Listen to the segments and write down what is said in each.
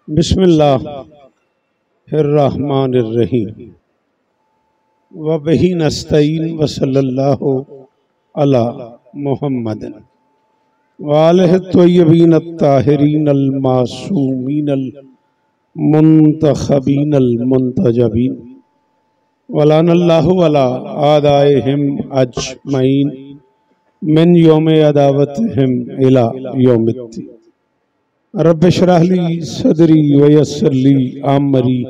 बिस्मिल्लाहिर्रहमानिर्रहीम व बिही नस्तईन व सल्लल्लाहु अला मुहम्मद व आलिहि त्वय्यबीन अत्ताहिरीन अल मासूमीन अल मुंतखबीन अल मुंतजबीन वलानल्लाहु अला आदाइहिम अजमईन मिन यौम अदावतिहिम इला यौमिद्दीन। रब्बि इश्रह ली सदरी व यस्सिर ली अमरी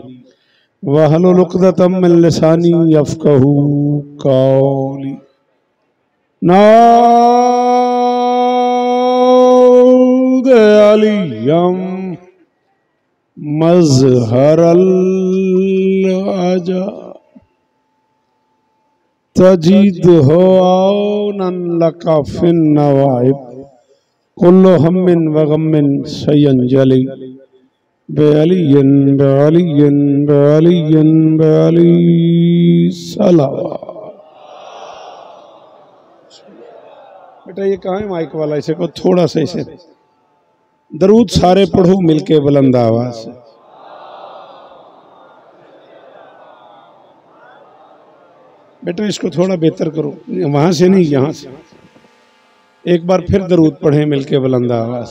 वहलुल उक़दतम मिन लिसानी यफ़क़हू क़ौली। नाऊद अलियम मज़हरल अजा तजीदहु औनन लका फिन नवाइब कुल्लु हम्मिन व गम्मिन सयंजली बेअलियन बेअलियन बेअलियन बेअली सलावा। बेटा ये कहाँ है माइक वाला? इसे को थोड़ा सा इसे दरूद सारे पढ़ो मिलके बुलंद आवाज से। बेटा इसको थोड़ा बेहतर करो, वहां से नहीं यहाँ से। एक बार फिर दरूद पढ़े मिलके बुलंद आवाज।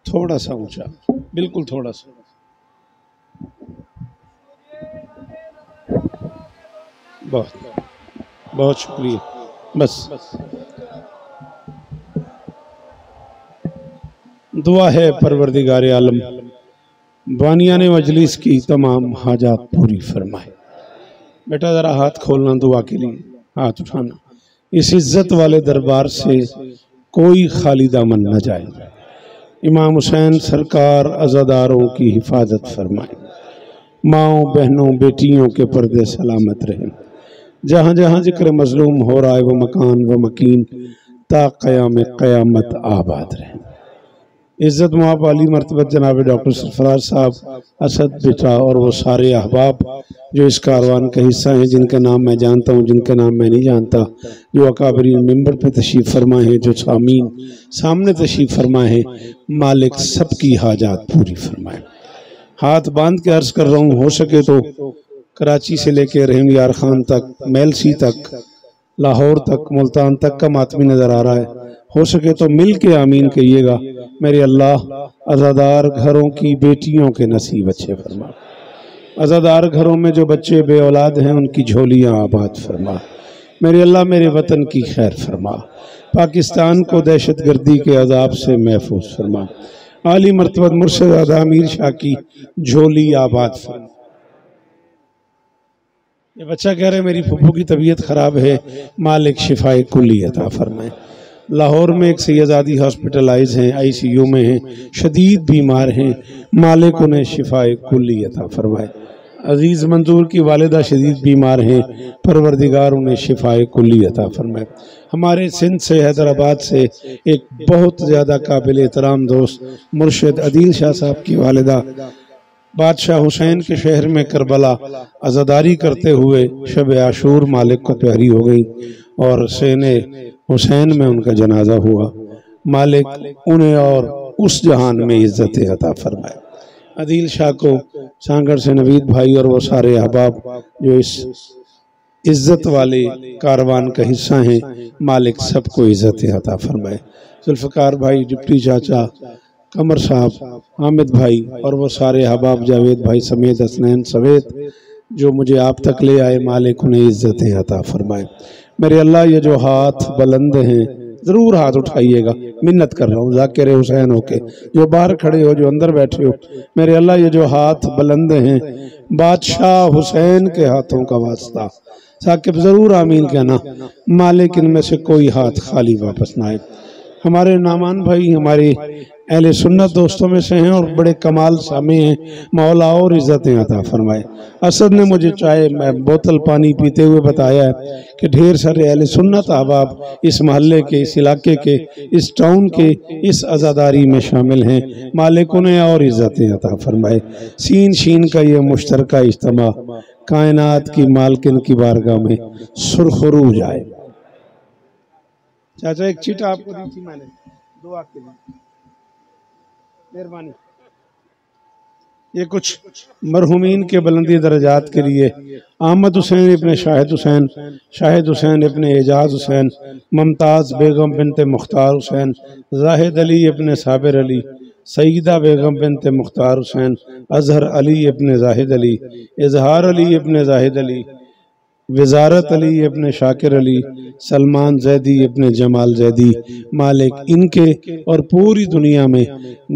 थोड़ा सा ऊंचा, बिल्कुल थोड़ा सा। बहुत बहुत शुक्रिया। बस दुआ है परवरदिगार आलम बानियान मजलिस की तमाम हाजात पूरी फरमाए। बेटा जरा हाथ खोलना दुआ के लिए, हाथ उठाना। इस इज्जत वाले दरबार से कोई खाली दामन न जाए। इमाम हुसैन सरकार अज़ादारों की हिफाजत फरमाए। माओ बहनों बेटियों के पर्दे सलामत रहें। जहाँ जहाँ जिक्र मजलूम हो रहा है वो मकान व मकीन ता क़याम क़यामत आबाद रहें। इज्जत मुआब अली मर्तबत जनाब डॉक्टर सरफराज साहब, असद बेटा और वो सारे अहबाब जो इस कारवान का हिस्सा हैं, जिनका नाम मैं जानता हूँ, जिनका नाम मैं नहीं जानता, जो अकाबरीन मिंबर पे तशरीफ़ फरमाए हैं, जो सामीन सामने तशरीफ़ फरमाए हैं, मालिक सबकी हाजात पूरी फरमाए। हाथ बांध के अर्ज कर रहा हूँ, हो सके तो कराची से लेके रहीम यार खान तक, मेलसी तक, लाहौर तक, मुल्तान तक का मातमी नजर आ रहा है। हो सके तो मिल के आमीन कहिएगा। मेरे अल्लाह अज़ादार घरों की बेटियों के नसीब अच्छे फरमा। अज़ादार घरों में जो बच्चे बे औलाद हैं उनकी झोलियाँ आबाद फरमा। मेरे अल्लाह मेरे वतन की खैर फरमा। पाकिस्तान को दहशत गर्दी के अजाब से महफूज फरमा। आली मर्तबत मुर्शिद आदा अमीर शाह की झोली आबाद फरमा। ये बच्चा कह रहे मेरी फुफ्फू की तबीयत खराब है, मालिक शिफाए कुल्ली अता फरमाए। लाहौर में एक सैयदादी हॉस्पिटलाइज हैं, ICU में हैं, शदीद बीमार हैं, मालिक उन्हें शिफाए कुल्ली अता फरमाए। अजीज मंजूर की वालिदा शदीद बीमार हैं, परवरदिगार उन्हें शिफाए कुल्ली अता फरमाए। हमारे सिंध से, हैदराबाद से एक बहुत ज़्यादा काबिल एहतराम दोस्त मुर्शिद अदील शाह साहब की वालिदा बादशाह हुसैन के शहर में करबला अज़ादारी करते हुए शब आशूर मालिक को प्यारी हो गई और सेने हुसैन में उनका जनाजा हुआ। मालिक उन्हें और उस जहान में इज्जत अता फरमाए। अदील शाह को सांगड़ से नवीद भाई और वो सारे अहबाब जो इस इज्जत वाले कारवान का हिस्सा हैं, मालिक सबको इज्जत अता फरमाए। जुल्फ़कार भाई, डिप्टी चाचा, कमर साहब, हामिद भाई और वो सारे अहबाब, जावेद भाई समेत, हसनैन समेत जो मुझे आप तक ले आए, मालिक उन्हें इज्जत अता फरमाए। मेरे अल्लाह ये जो हाथ बुलंद हैं, ज़रूर हाथ उठाइएगा, मिन्नत कर रहा हूँ ज़ाकिर हुसैन होके, जो बाहर खड़े हो, जो अंदर बैठे हो, मेरे अल्लाह ये जो हाथ बुलंद हैं, बादशाह हुसैन के हाथों का वास्ता, साकिब ज़रूर आमीन कहना, मालिक इनमें से कोई हाथ खाली वापस ना आए। हमारे नामान भाई हमारे अहले सुन्नत दोस्तों में से हैं और बड़े कमाल सामे हैं, मौला और इज़्ज़तें अता फरमाए। असद ने मुझे चाय मैं बोतल पानी पीते हुए बताया है कि ढेर सारे अहले सुन्नत अहबाब इस मोहल्ले के, इस इलाके के, इस टाउन के इस आज़ादारी में शामिल हैं। मालिक उन्हें और इज़्ज़तें अता फरमाए। सीन शीन का ये मुश्तरका इज्तिमा कायनात की मालकिन की बारगाह में सुरखरू जाए। चाचा एक चिट आपको दी थी मैंने, दुआ के लिए, मेहरबानी। ये कुछ मरहुमीन के बुलंदी दर्जात के लिए, अहमद हुसैन इब्ने शाहिद हुसैन, शाहिद हुसैन इब्ने एजाज हुसैन, मुमताज़ बेगम बिनते मुख्तार हुसैन, जाहिद अली इब्ने साबिर अली, सईदा बेगम बिनते मुख्तार हुसैन, अजहर अली इब्ने जाहिद अली, इजहार अली इब्ने जाहिद अली, वजारत अली इब्ने शाकिर अली, सलमान जैदी इब्ने जमाल जैदी, मालिक इनके और पूरी दुनिया में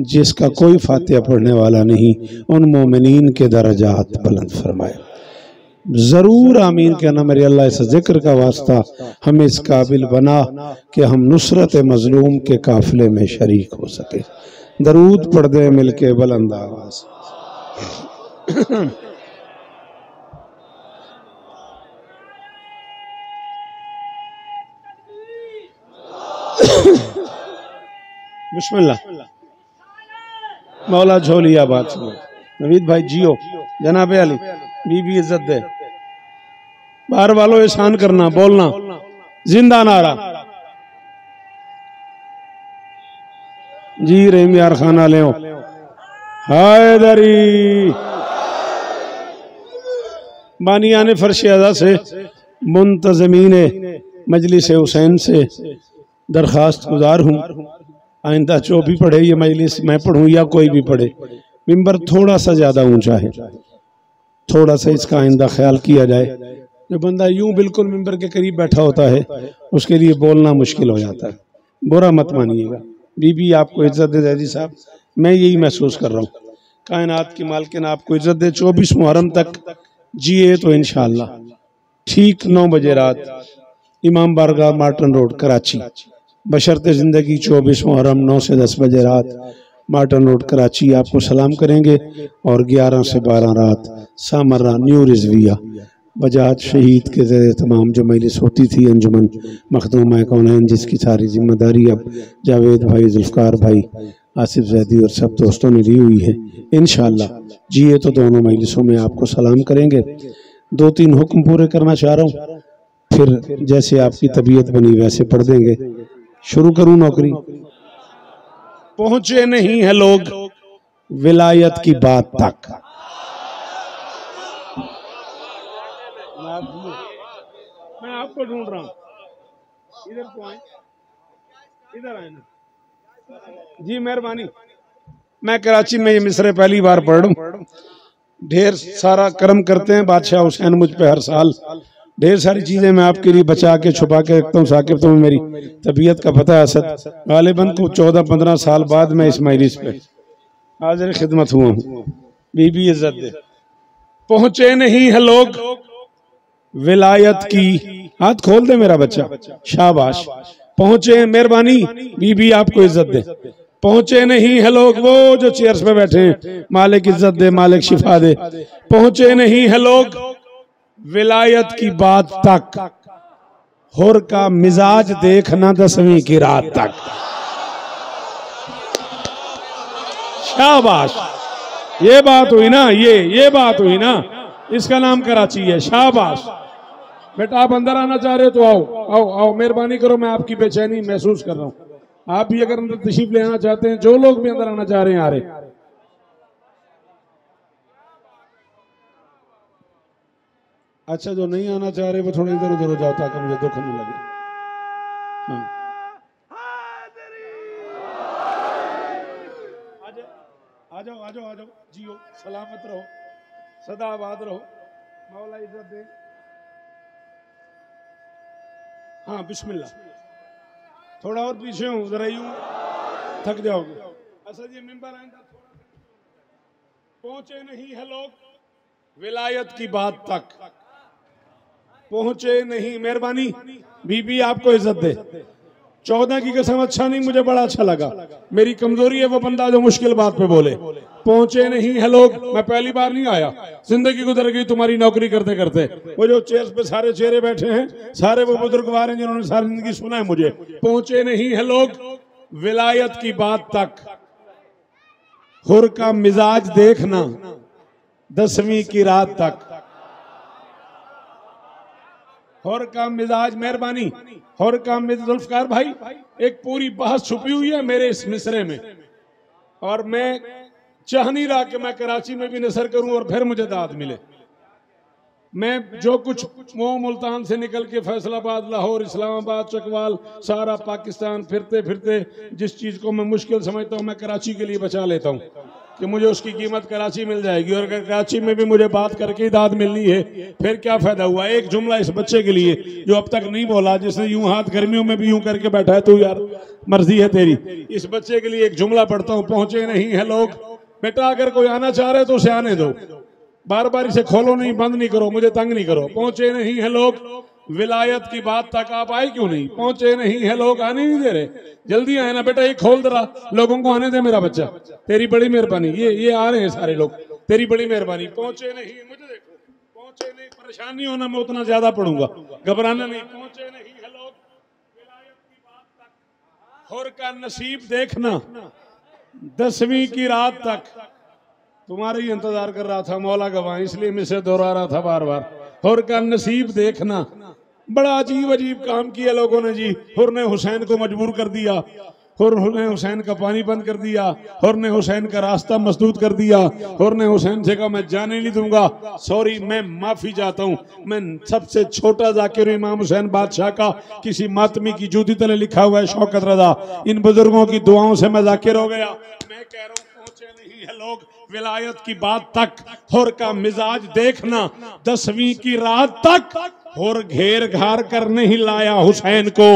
जिसका कोई फातिहा पढ़ने वाला नहीं, उन मोमिनीन के दर्जात बुलंद फरमाए। जरूर आमीन कहना मेरे अल्लाह। इस जिक्र का वास्ता हमें इस काबिल बना कि हम नुसरत मजलूम के काफिले में शरीक हो सके। दरूद पढ़ दे मिलके बुलंद आवाज। बिस्मिल्लाह। मौला झोलिया बात सुनो। नवीद भाई जियो, जनाबे अली, बीबी इज्जत दे, बाहर वालों एहसान करना, बोलना जिंदा नारा। जी रहीम यार खाना ले हैदरी बानियाने फर्श अज़ा से मुंतज़मीन मजलिस हुसैन से दरखास्त गुजार हूँ, आइंदा जो भी पढ़े ये मजलिस, मैं पढ़ूँ या कोई भी पढ़े, मिंबर थोड़ा सा ज्यादा ऊंचा है, थोड़ा सा इसका आइंदा ख्याल किया जाए। जो बंदा यूं बिल्कुल मिंबर के करीब बैठा होता है उसके लिए बोलना मुश्किल हो जाता है, बुरा मत मानिएगा। बीबी आपको इज्जत दे जैदी साहब, मैं यही महसूस कर रहा हूँ। कायनात की मालकिन आपको इज्जत दे। 24 मुहर्रम तक जिए तो इंशाअल्लाह ठीक 9 बजे रात इमाम बारगाह मार्टन रोड कराची, बशर्ते जिंदगी 24 मुहर्रम 9 से 10 बजे रात मार्टन रोड कराची आपको सलाम करेंगे। और 11 से 12 रात सामर्रा न्यू रिजविया बजाज शहीद के ज़रिए तमाम जो मजलिस होती थी अंजुमन मखदूमा कौनैन, जिसकी सारी जिम्मेदारी अब जावेद भाई, जुल्फ़कार भाई, आसिफ जैदी और सब दोस्तों ने ली हुई है। इंशाअल्लाह जिए तो दोनों मजलिसों में आपको सलाम करेंगे। 2-3 हुक्म पूरे करना चाह रहा हूँ, फिर जैसे आपकी तबीयत बनी वैसे पढ़ देंगे। शुरू करूँ नौकरी। पहुंचे नहीं है लोग विलायत की बात तक, मैं आपको ढूंढ रहा हूँ, इधर तो आए, इधर आए ना जी, मेहरबानी। मैं कराची में ये मिसरे पहली बार पढ़ रहा हूँ। ढेर सारा कर्म करते हैं बादशाह हुसैन मुझ पे हर साल, ढेर सारी चीजें मैं आपके लिए बचा के छुपा के रखता हूँ। साकिब तुम्हें मेरी तबीयत का पता है असद, गालिबन को 14-15 साल बाद मैं इस मजलिस पे हाजिर खिदमत हुआ हूँ। बीबी इज्जत दे। पहुंचे नहीं है लोग विलायत की, हाथ खोल दे मेरा बच्चा, शाबाश। पहुंचे, मेहरबानी बीबी आपको इज्जत दे। पहुंचे नहीं है लोग, वो जो चेयर्स पे बैठे हैं, मालिक इज्जत दे, मालिक शिफा दे। पहुंचे नहीं है लोग विलायत की बात तक, हुर का मिजाज देखना 10वीं की रात तक। शाबाश, ये बात हुई ना, ये बात हुई ना, इसका नाम कराची है। शाबाश बेटा, आप अंदर आना चाह रहे हो तो आओ आओ आओ, मेहरबानी करो, मैं आपकी बेचैनी महसूस कर रहा हूँ। आप भी अगर अंदर तशरीफ ले आना चाहते हैं, जो लोग भी अंदर आना चाह रहे हैं आ रहे। अच्छा, जो नहीं आना चाह रहे वो थोड़ा इधर उधर हो जाओ ताकि मुझे दुख न लगे। हाँ, आ जाओ आ जाओ आ जाओ, जियो, सलामत रहो, सदा आबाद रहो, मौला इज्जत दे। हाँ बिस्मिल्लाह, थोड़ा और पीछे हूँ, जरा यूं थक जाओगे। असद ये मिंबर आएंगे। पहुंचे नहीं है लोग विलायत की बात तक, पहुंचे नहीं, मेहरबानी बीबी आपको इज्जत दे। 14 की कसम, अच्छा नहीं, मुझे बड़ा अच्छा लगा। मेरी कमजोरी है वो बंदा जो मुश्किल बात पे बोले। पहुंचे नहीं है लोग, मैं पहली बार नहीं आया, जिंदगी गुजर गई तुम्हारी नौकरी करते करते। वो जो चेयर्स पे सारे चेहरे बैठे हैं, सारे वो बुजुर्गवार हैं जिन्होंने सारी जिंदगी सुना है मुझे। पहुंचे नहीं है लोग विलायत की बात तक, हुर का मिजाज देखना 10वीं की रात तक। और का मिजाज मेहरबानी, और का जुल्फकार भाई, एक पूरी बहस छुपी हुई है मेरे इस मिसरे में, और मैं चाह नहीं रहा कि मैं कराची में भी नसर करूं और फिर मुझे दाद मिले। मैं जो कुछ वो मुल्तान से निकल के फैसलाबाद, लाहौर, इस्लामाबाद, चकवाल, सारा पाकिस्तान फिरते फिरते जिस चीज को मैं मुश्किल समझता हूं, मैं कराची के लिए बचा लेता हूं कि मुझे उसकी कीमत कराची मिल जाएगी। और अगर कराची में भी मुझे बात करके ही दाद मिलनी है, फिर क्या फायदा हुआ। एक जुमला इस बच्चे के लिए जो अब तक नहीं बोला, जिसने यूं हाथ गर्मियों में भी यूं करके बैठा है, तो यार मर्जी है तेरी। इस बच्चे के लिए एक जुमला पढ़ता हूं, पहुंचे नहीं है लोग। बेटा अगर कोई आना चाह रहे तो उसे आने दो, बार बार इसे खोलो नहीं, बंद नहीं करो, मुझे तंग नहीं करो। पहुंचे नहीं है लोग, विलायत की बात तक आप आए क्यों नहीं? पहुंचे नहीं है लोग, आने नहीं दे रहे। जल्दी आए ना बेटा, ये खोल दरा, लोगों को आने दे मेरा बच्चा, तेरी बड़ी मेहरबानी। ये आ रहे हैं सारे लोग, तेरी बड़ी मेहरबानी। पहुंचे नहीं, मुझे देखो, पहुंचे नहीं, परेशान नहीं होना, मैं उतना ज्यादा पढ़ूंगा, घबराना नहीं। पहुंचे नहीं है लोग, विलायत की बात तक, और का नसीब देखना 10वीं की रात तक। तुम्हारे ही इंतजार कर रहा था मौला गवाह, इसलिए मैं इसे दोहरा रहा था बार बार। हुर का नसीब देखना, बड़ा अजीब अजीब काम किया लोगों ने जी। हुर ने हुसैन को मजबूर कर दिया, हुर ने हुसैन का पानी बंद कर दिया, हुर ने हुसैन का रास्ता मसदूद कर दिया, हुर ने हुसैन से कहा मैं जाने नहीं दूंगा। सॉरी, मैं माफी चाहता हूँ, मैं सबसे छोटा जाकिर इमाम हुसैन बादशाह का किसी मातमी की जूती तले लिखा हुआ है शौकत रजा। इन बुजुर्गों की दुआओं से मैं जाकिर हो गया। मैं कह रहा हूँ पहुंचे नहीं है लोग, विलायत की बात तक, हुर का मिजाज देखना 10वीं की रात तक। हुर घेर घार कर नहीं लाया हुसैन को,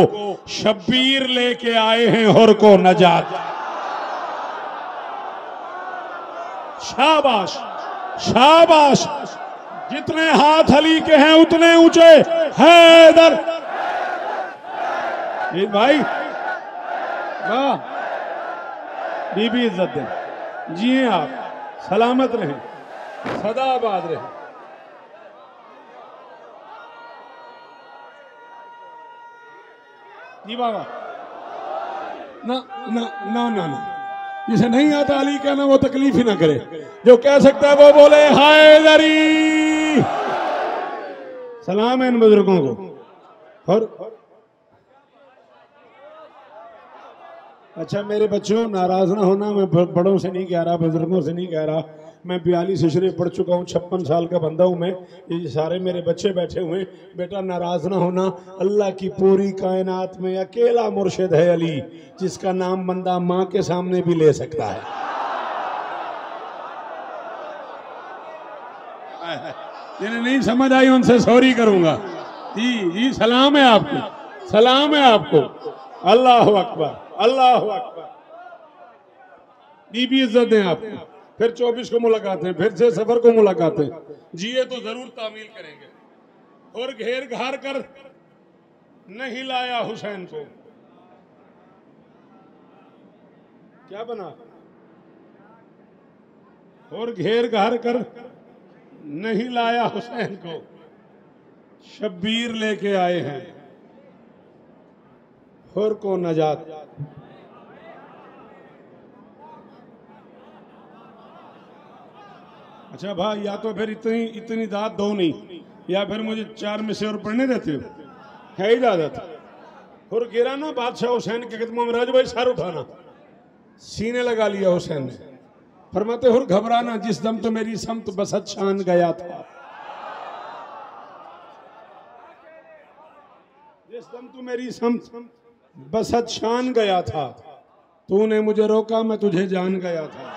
शब्बीर लेके आए हैं हुर को नजात। शाबाश शाबाश, जितने हाथ अली के हैं उतने ऊंचे। हैदर भाई, वाह, बीबी इज्जत दे, जिए आप, सलामत रहें, सदा आबाद रहें। जी बाबा, ना ना ना ना ना, जिसे नहीं आता अली कहना वो तकलीफ ही ना करे, जो कह सकता है वो बोले हैदरी। सलाम है इन बुजुर्गों को। और अच्छा मेरे बच्चों, नाराज ना होना, मैं बड़ों से नहीं कह रहा, बुजुर्गों से नहीं कह रहा। मैं 42 हिजरी पढ़ चुका हूँ, 56 साल का बंदा हूँ मैं। ये सारे मेरे बच्चे बैठे हुए हैं, बेटा नाराज ना होना। अल्लाह की पूरी कायनात में अकेला मुर्शिद है अली, जिसका नाम बंदा माँ के सामने भी ले सकता है। जिन्हें नहीं समझ आई उनसे सॉरी करूंगा। जी जी, सलाम है आपको, सलाम है आपको। अल्लाह अकबर, अल्लाह अकबर। बीबी इज्जत दें आपको। फिर 24 को मुलाकातें, फिर से सफर को मुलाकातें, जिए तो जरूर तामील करेंगे। और घेर घार कर नहीं लाया हुसैन को, क्या बना? और घेर घार कर नहीं लाया हुसैन को, शब्बीर लेके आए हैं हुर को नजात। अच्छा भाई, या तो फिर इतनी दाद दो नहीं, या फिर मुझे 4 में से और पढ़ने देते हो, है इजाजत? हुर गिरा ना बादशाह हुसैन के कदमों में, राजू भाई सर उठाना, सीने लगा लिया हुसैन ने। फरमाते हुर घबराना, जिस दम तो मेरी समत बसत शान गया था, जिस दम तो मेरी समत बसत शान गया था, तूने मुझे रोका मैं तुझे जान गया था।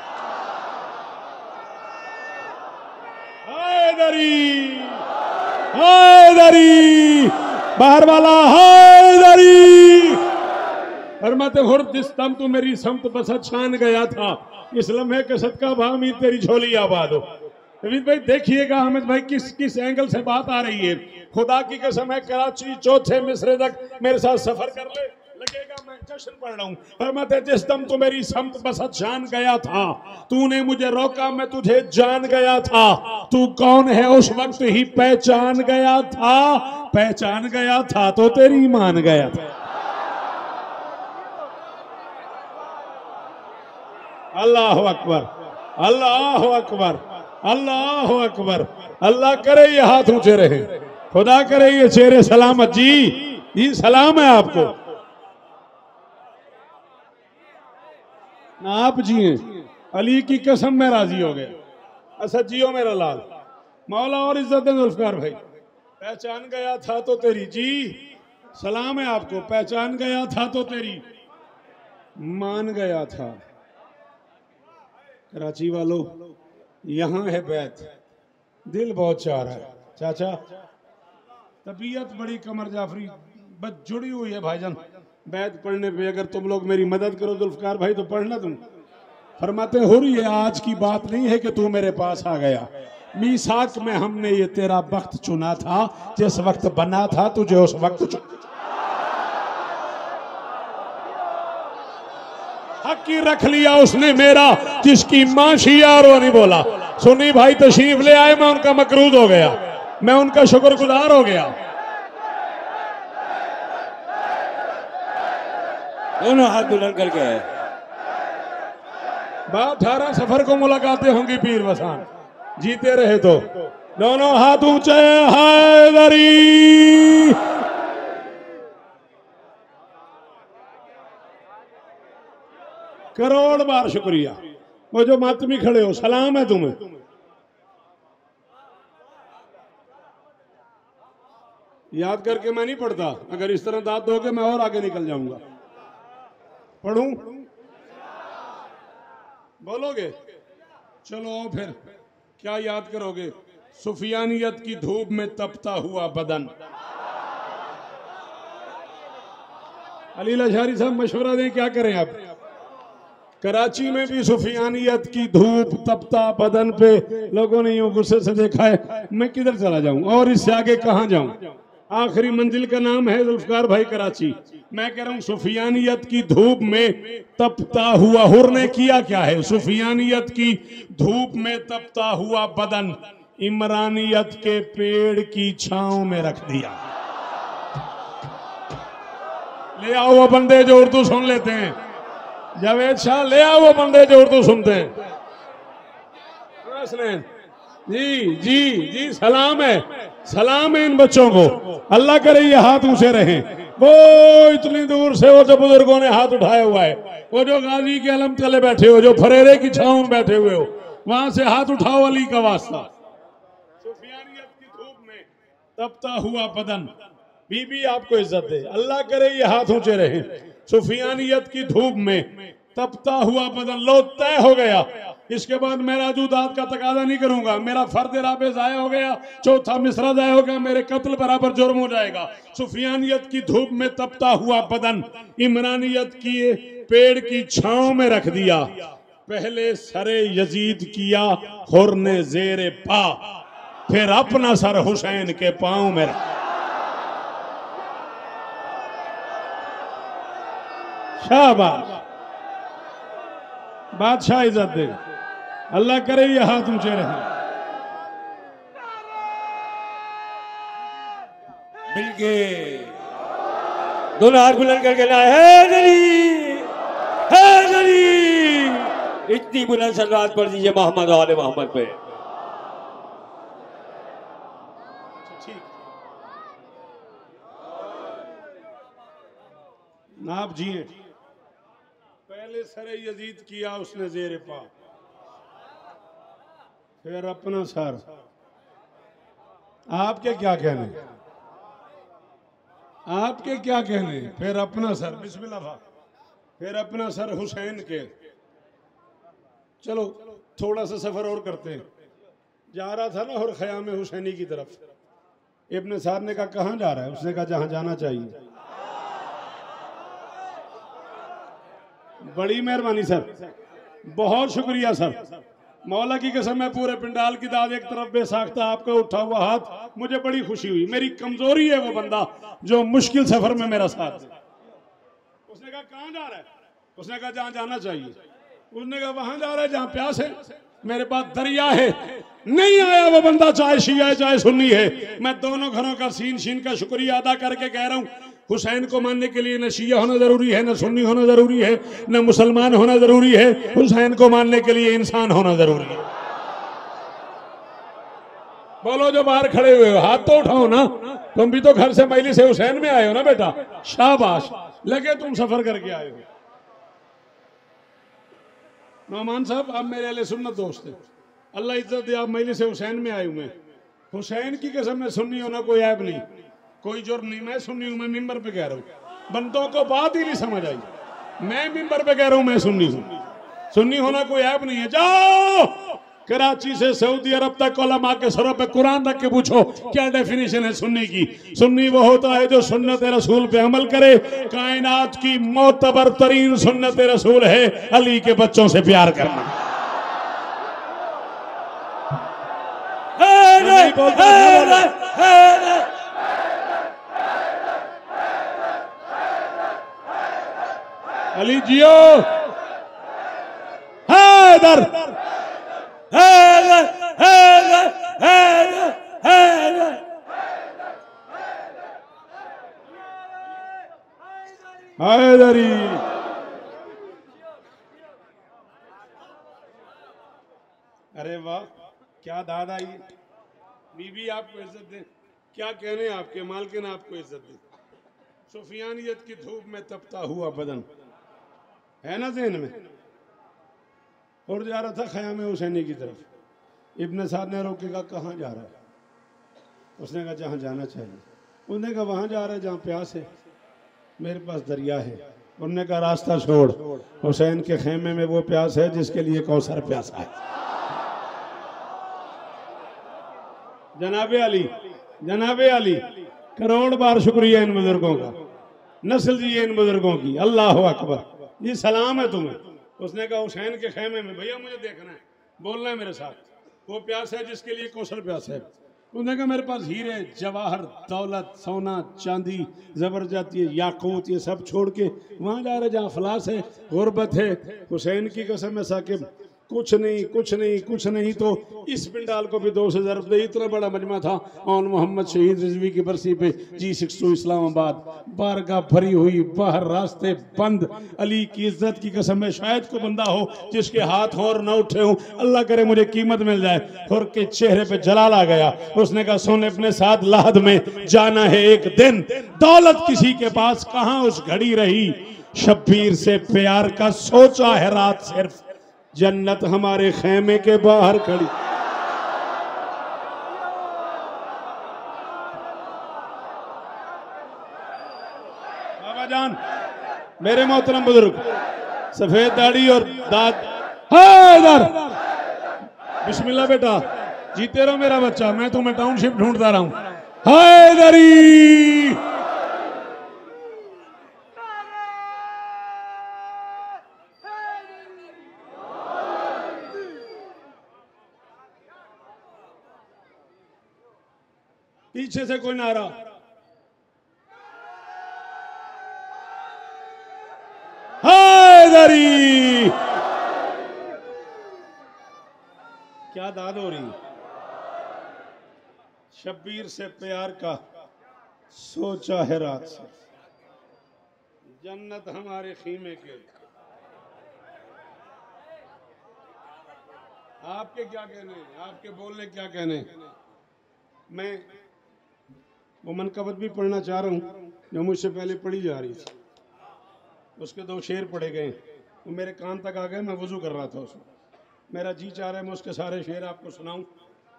हैदरी हैदरी, बाहर वाला हैदरी। फरमाते हुर जिस दम तू मेरी समत बसत शान गया था, इस लम्हे के सदका भामी तेरी झोली आबाद हो। नवीद भाई देखिएगा हामिद भाई किस एंगल से बात आ रही है। खुदा की कसम है, कराची 4 मिसरे तक मेरे साथ सफर कर ले, लगेगा मैं जश्न पढ़ रहा हूँ। फरमाते जिस दम तो मेरी समत बसत शान गया था, तूने मुझे रोका मैं तुझे जान गया था। तू कौन है उस वक्त ही पहचान गया था, पहचान गया था तो तेरी मान गया था। अल्लाह अकबर, अल्लाह अकबर, अल्लाह अकबर। अल्लाह करे ये हाथ ऊंचे रहे। खुदा करे ये चेहरे सलामत जी, ये सलाम है आपको। आप जिए, अली की कसम में राजी हो गए। असद जियो मेरा लाल, मौला और इज्जत है जुल्फकार भाई। पहचान गया था तो तेरी जी, सलाम है आपको। पहचान गया था तो तेरी, मान गया था। कराची वालों, यहाँ है बैत, दिल बहुत चाह रहा है। चाचा तबीयत बड़ी कमर जाफरी बस जुड़ी हुई है भाईजान। बैत पढ़ने पे अगर तुम लोग मेरी मदद करो जुल्फकार भाई तो पढ़ना तुम। फरमाते हो रही है आज की बात नहीं है कि तू मेरे पास आ गया, मीसाक में हमने ये तेरा वक्त चुना था, जिस वक्त बना था तुझे उस वक्त चुना। हक की रख लिया उसने मेरा, जिसकी मां शिया और वो नहीं बोला। सुन्नी भाई तशरीफ ले आए, मैं उनका मकरूद हो गया, मैं उनका शुक्रगुजार हो गया। दोनों हाथ बुलंद करके 18 सफर को मुलाकातें होंगी पीर वसान, जीते रहे तो। दोनों हाथ ऊंचे, हैदरी। करोड़ बार शुक्रिया। वो जो मातमी खड़े हो, सलाम है तुम्हें। याद करके मैं नहीं पढ़ता, अगर इस तरह दाद दोगे मैं और आगे निकल जाऊंगा। पढ़ूं? बोलोगे? चलो फिर क्या याद करोगे? सुफियानियत की धूप में तपता हुआ बदन। अली लशारी साहब मशवरा दें, क्या करें आप? कराची में भी सुफियानियत की धूप तपता बदन पे लोगों ने यूं गुस्से से देखा है, मैं किधर चला जाऊं और इससे आगे कहां जाऊं? आखिरी मंजिल का नाम है जुल्फकार भाई कराची। मैं कह रहा हूं सुफियानियत की धूप में तपता हुआ, हुर ने किया क्या है? सुफियानियत की धूप में तपता हुआ बदन इमरानियत के पेड़ की छांव में रख दिया। ले आओ वो बंदे जो उर्दू सुन लेते हैं, जावेद शाह ले आओ वो बंदे जो उर्दू सुनते हैं। जी जी जी, सलाम है, सलाम है इन बच्चों को। अल्लाह करे ये हाथ ऊंचे रहें। वो इतनी दूर से वो जो बुजुर्गों ने हाथ उठाया हुआ है, वो जो गाजी के अलम तले बैठे हो, जो फरेरे की छांव में बैठे हुए हो, वहां से हाथ उठाओ अली का वास्ता। सुफियानियत की धूप में तपता हुआ बदन, बीबी आपको इज्जत दे। अल्लाह करे ये हाथ ऊंचे रहे। सुफियानियत की धूप में तपता हुआ बदन, लो तय हो गया। इसके बाद मैं राजू दाद का तकाजा नहीं करूंगा, मेरा फर्द राबे जाया हो गया, चौथा मिसरा जाया हो गया, मेरे कत्ल बराबर जुर्म हो जाएगा। सुफियानियत की धूप में तपता हुआ बदन इमरानियत की पेड़ की छांव में रख दिया। पहले सरे यजीद किया हुर ने जेरे पा, फिर अपना सर हुसैन के पांव में रखा। शाबाश, बादशाह इज्जत दे। अल्लाह करे ये हाथ ऊंचे रहे। मिलके दोनों हाथ बुलंद करके ना, हैदरी हैदरी। इतनी बुलंद सलवात पढ़ दीजिए मोहम्मद और आले मोहम्मद पे। आप जिए। पहले सरे यजीद किया उसने जेरे पा, फिर अपना सर। आपके क्या कहने, आपके क्या कहने? फिर अपना सर, बिस्मिल्लाह भा, फिर अपना सर हुसैन के। चलो थोड़ा सा सफर और करते हैं। जा रहा था ना और ख़याम हुसैनी की तरफ, इब्न साद ने कहा कहाँ जा रहा है? उसने कहा जहां जाना चाहिए। बड़ी मेहरबानी सर, बहुत शुक्रिया सर। मौला की कसम है, पूरे पिंडाल की दाद एक तरफ बेसाख्ता, आपका उठा हुआ हाथ, मुझे बड़ी खुशी हुई। मेरी कमजोरी है वो बंदा जो मुश्किल सफर में मेरा साथ दे। उसने कहा कहाँ जा रहा है? उसने कहा जहां जाना चाहिए। उसने कहा वहां जा रहा है जहां प्यास है, मेरे पास दरिया है। नहीं आया वो बंदा, चाहे शिया है चाहे सुन्नी है। मैं दोनों घरों का सीन शीन का शुक्रिया अदा करके कह रहा हूं, हुसैन को मानने के लिए न शिया होना जरूरी है, न सुन्नी होना जरूरी है, न मुसलमान होना जरूरी है। हुसैन को मानने के लिए इंसान होना जरूरी है। बोलो जो बाहर खड़े हुए हो, हाथ तो उठाओ ना। तुम भी तो घर से मजलिस हुसैन में आए हो ना बेटा, शाबाश, लगे तुम सफर करके आए हो। नौमान साहब आप मेरे अहले सुन्नत दोस्त हैं, अल्लाह इज्जत दे, आप मजलिस हुसैन में आए हुए हैं। हुसैन की कसम में सुन्नी होना कोई ऐब नहीं, कोई जुर्म नहीं। मैं सुन्नी हूं, मैं मिंबर पे कह रहा हूं, बंदों को बात ही नहीं समझ आई। मैं मिंबर पे कह रहा हूं मैं सुन्नी हूं, सुन्नी होना कोई ऐब नहीं है। जाओ कराची से सऊदी अरब तक उलमा के सरों पे कुरान रख के पूछो क्या डेफिनेशन है सुन्नी की। सुन्नी वो होता है जो सुन्नत रसूल पे अमल करे। कायनात की मोतबर तरीन सुन्नत रसूल है अली के बच्चों से प्यार करना। अली जियो, हैदर हैदर हैदर हैदर हैदर। हैदरी अरे वाह क्या दादा, ये बीबी आपको इज्जत दे, क्या कहने आपके मालकिन आपको इज्जत दे। सुफियानियत की धूप में तपता हुआ बदन है ना ज़हन में। और जा रहा था ख़याम हुसैनी की तरफ, इब्न साद ने रोकेगा कहाँ जा रहा है। उसने कहा जहाँ जाना चाहिए। उसने कहा वहाँ जा रहा है जहाँ प्यास है, मेरे पास दरिया है। उन्होंने कहा रास्ता छोड़, हुसैन के खेमे में वो प्यास है जिसके लिए कौसर प्यासा है। जनाबे अली, जनाबे अली, करोड़ बार शुक्रिया इन बुजुर्गों का, नस्ल जी इन बुजुर्गों की। अल्लाह अकबर, ये सलाम है तुम्हें। उसने कहा हुसैन के खेमे में, भैया मुझे देखना है, बोलना है मेरे साथ, वो प्यास है जिसके लिए कौशल प्यास है। उसने कहा मेरे पास हीरे जवाहर दौलत सोना चांदी जबरदस्त ये याकूत ये सब छोड़ के वहां जा रहे जहाँ अफलास है गुर्बत है। हुसैन की कसम है साकिब, कुछ नहीं कुछ नहीं कुछ नहीं तो इस पिंडाल को भी 2 से ज़रब दे। इतना बड़ा मजमा था और मोहम्मद शहीद रिजवी की बरसी पे G62 इस्लामाबाद, बारगाह भरी हुई, बाहर रास्ते बंद। अली की इज्जत की कसम है शायद को बंदा हो जिसके हाथ और न उठे हो, अल्लाह करे मुझे कीमत मिल जाए। और के चेहरे पे जलाल आ गया। उसने कहा सुन अपने साथ लाहद में जाना है एक दिन, दौलत किसी के पास कहाँ उस घड़ी रही, शब्बीर से प्यार का सोचा है रात सिर्फ, जन्नत हमारे खेमे के बाहर खड़ी। बाबा जान मेरे मोहतरम बुजुर्ग, सफेद दाढ़ी और दांत, हैदर बिस्मिल्लाह बेटा, जीते रहो मेरा बच्चा, मैं तुम्हें टाउनशिप ढूंढता रहा हूं। हैदरी पीछे से कोई नारा, हैदरी क्या दाद हो रही। शब्बीर से प्यार का सोचा है रात से, जन्नत हमारे खीमे के। आपके क्या कहने, आपके बोलने क्या कहने। मैं वो मनकबत भी पढ़ना चाह रहा हूँ जो मुझसे पहले पढ़ी जा रही थी, उसके 2 शेर पढ़े गए, वो मेरे कान तक आ गए, मैं वजू कर रहा था उसमें। मेरा जी चाह रहा है मैं उसके सारे शेर आपको सुनाऊं,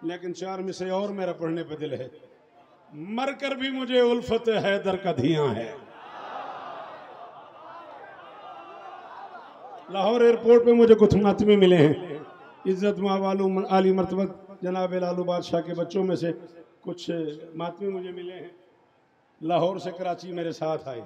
लेकिन 4 में से और मेरा पढ़ने पे दिल है। मरकर भी मुझे उल्फत हैदर का धियां है। लाहौर एयरपोर्ट पे मुझे कुछ मातमी मिले हैं, इज्जत मावालू आली मर्तबत जनाब लालू बादशाह के बच्चों में से कुछ मातमी मुझे मिले हैं। लाहौर से कराची मेरे साथ आए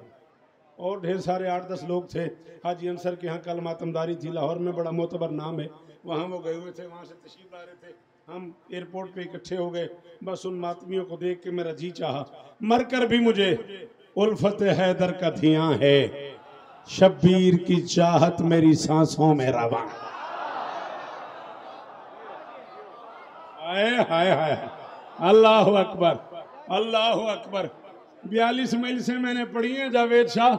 और ढेर सारे 8-10 लोग थे। हाजी अंसर के यहाँ कल मातमदारी थी, लाहौर में बड़ा मोतबर नाम है, वहाँ वो गए हुए थे, वहाँ से तशरीफ ला रहे थे। हम एयरपोर्ट पे इकट्ठे हो गए, बस उन मातमियों को देख के मेरा जी चाहा। मरकर भी मुझे उल्फत हैदर का धियां है, शब्बीर की चाहत मेरी सांसों में रवा। हाय हाय हाय, अल्लाह अकबर अल्लाह अकबर। 42 मील से मैंने पढ़ी है जावेद शाह,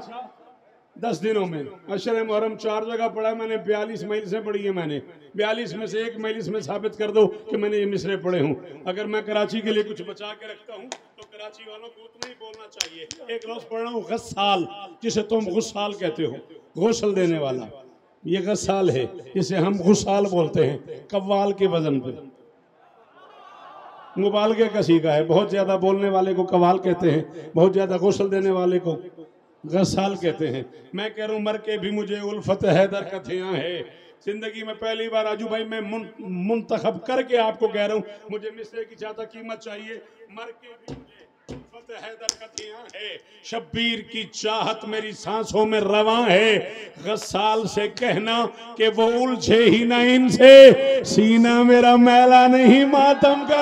10 दिनों में। अशर मुहर्रम 4 जगह पढ़ा मैंने, 42 मजलिसें पढ़ी है मैंने। 42 में से 1 मजलिस में साबित कर दो कि मैंने ये मिसरे पढ़े हूँ। अगर मैं कराची के लिए कुछ बचा के रखता हूँ तो कराची वालों को उतना ही बोलना चाहिए। एक रोज पढ़ रहा हूँ गस्साल, जिसे तुम गुस्साल कहते हो, गौसल देने वाला, ये गस्साल है, जिसे हम गुस्साल बोलते हैं, कव्वाल के वजन पे। मुबालगे का सीखा है। बहुत ज्यादा बोलने वाले को कव्वाल कहते हैं, बहुत ज्यादा गौसल देने वाले को गस्साल कहते हैं। मैं कह रहा हूँ मर के भी मुझे उल्फत हैदर कथियां है। जिंदगी में पहली बार राजू भाई मैं मुंतखब करके आपको कह रहा हूँ, मुझे मिसरे की ज्यादा कीमत चाहिए। मर के भी मुझे उल्फत हैदर कथियां है, शब्बीर की चाहत मेरी सांसों में रवां है। गस्साल से कहना कि वो उलझे ही ना इनसे, सीना मेरा मैला नहीं मातम का।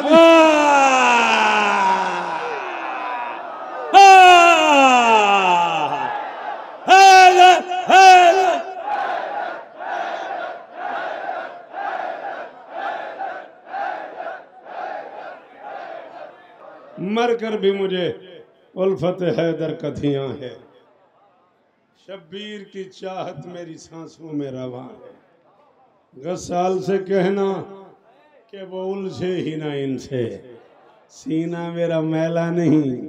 मर कर भी मुझे उल्फत हैदर कथियां है, शब्बीर की चाहत मेरी सांसों में रवां है। गस्साल से कहना कि वो उलझे ही ना इनसे, सीना मेरा मैला नहीं।